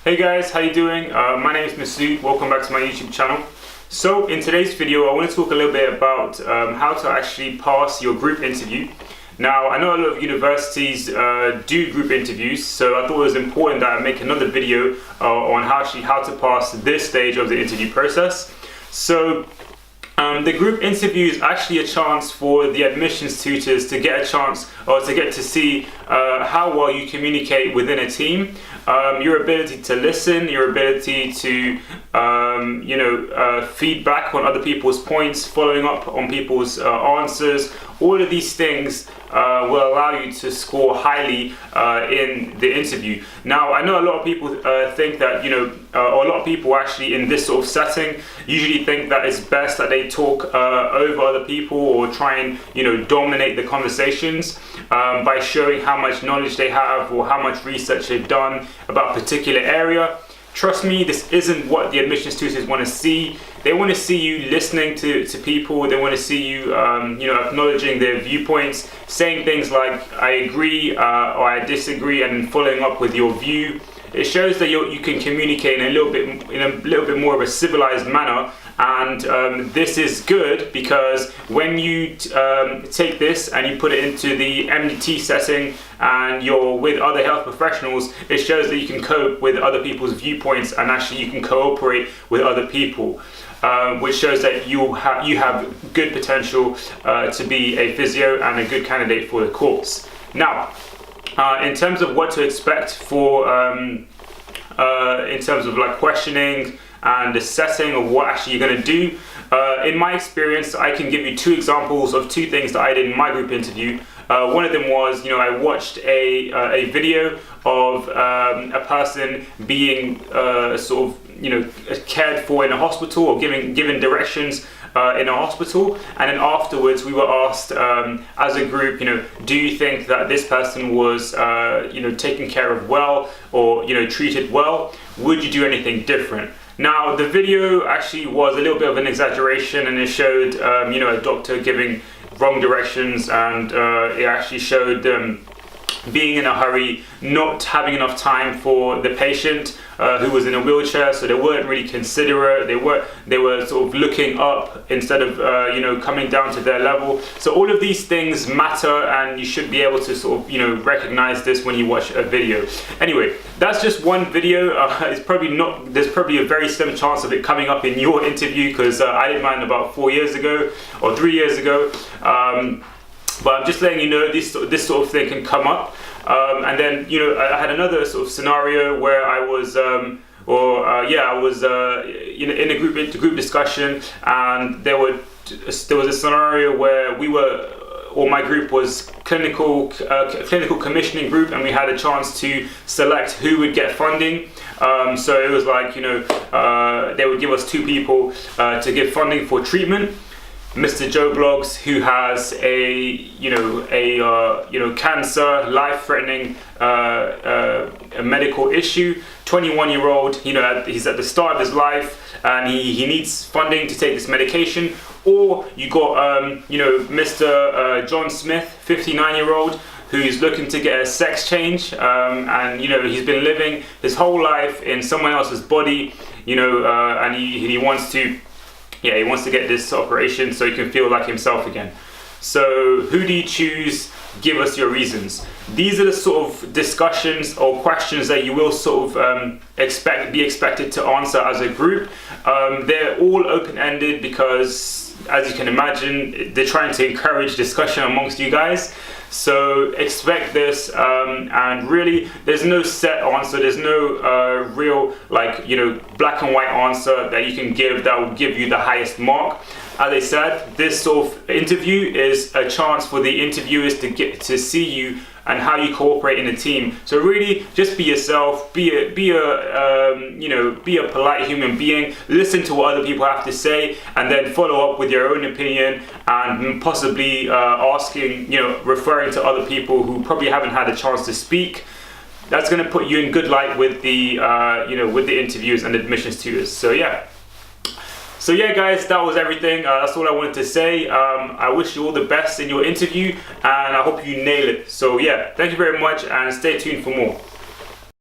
Hey guys, how you doing? My name is Masud. Welcome back to my YouTube channel. So in today's video, I want to talk a little bit about how to actually pass your group interview. Now, I know a lot of universities do group interviews, so I thought it was important that I make another video on how to pass this stage of the interview process. So the group interview is actually a chance for the admissions tutors to get a chance or to get to see how well you communicate within a team, your ability to listen, your ability to feedback on other people's points, following up on people's answers. All of these things will allow you to score highly in the interview. Now, I know a lot of people think that, or a lot of people actually in this sort of setting usually think that it's best that they talk over other people or try and, dominate the conversations by showing how much knowledge they have or how much research they've done about a particular area. Trust me, this isn't what the admissions tutors want to see. They want to see you listening to people. They want to see you, acknowledging their viewpoints, saying things like, I agree or I disagree, and following up with your view. It shows that you can communicate in a little bit more of a civilized manner. And this is good because when you take this and you put it into the MDT setting and you're with other health professionals, it shows that you can cope with other people's viewpoints and actually you can cooperate with other people, which shows that you have good potential to be a physio and a good candidate for the course. Now, in terms of what to expect for, in terms of like questioning and the setting of what actually you're going to do. In my experience, I can give you two examples of two things that I did in my group interview. One of them was, I watched a video of a person being cared for in a hospital or given directions in a hospital, and then afterwards we were asked as a group, do you think that this person was taken care of well or treated well? Would you do anything different? Now, the video actually was a little bit of an exaggeration, and it showed a doctor giving wrong directions, and it actually showed them being in a hurry, not having enough time for the patient who was in a wheelchair, so they weren't really considerate. They were sort of looking up instead of coming down to their level. So all of these things matter, and you should be able to sort of recognize this when you watch a video. Anyway, that's just one video. There's probably a very slim chance of it coming up in your interview because I did mine about 4 years ago or 3 years ago. But I'm just letting you know this sort of thing can come up. And then, I had another sort of scenario where I was, in a group discussion, and there was a scenario where my group was clinical commissioning group, and we had a chance to select who would get funding. So it was like, they would give us two people to give funding for treatment. Mr. Joe Bloggs, who has a cancer, life-threatening a medical issue, 21-year-old, he's at the start of his life and he needs funding to take this medication. Or you got Mr. John Smith, 59-year-old, who's looking to get a sex change, and he's been living his whole life in someone else's body, and he wants to. Yeah, he wants to get this operation so he can feel like himself again. So who do you choose? Give us your reasons. These are the sort of discussions or questions that you will sort of be expected to answer as a group. They're all open-ended because, as you can imagine, they're trying to encourage discussion amongst you guys. So expect this, and really, there's no set answer. There's no real, black and white answer that you can give that will give you the highest mark. As I said, this sort of interview is a chance for the interviewers to get to see you and how you cooperate in a team. So really, just be yourself. Be a polite human being. Listen to what other people have to say, and then follow up with your own opinion, and possibly referring to other people who probably haven't had a chance to speak. That's going to put you in good light with the with the interviewers and admissions tutors. So yeah, guys, that was everything. That's all I wanted to say. I wish you all the best in your interview, and I hope you nail it. So yeah, thank you very much, and stay tuned for more.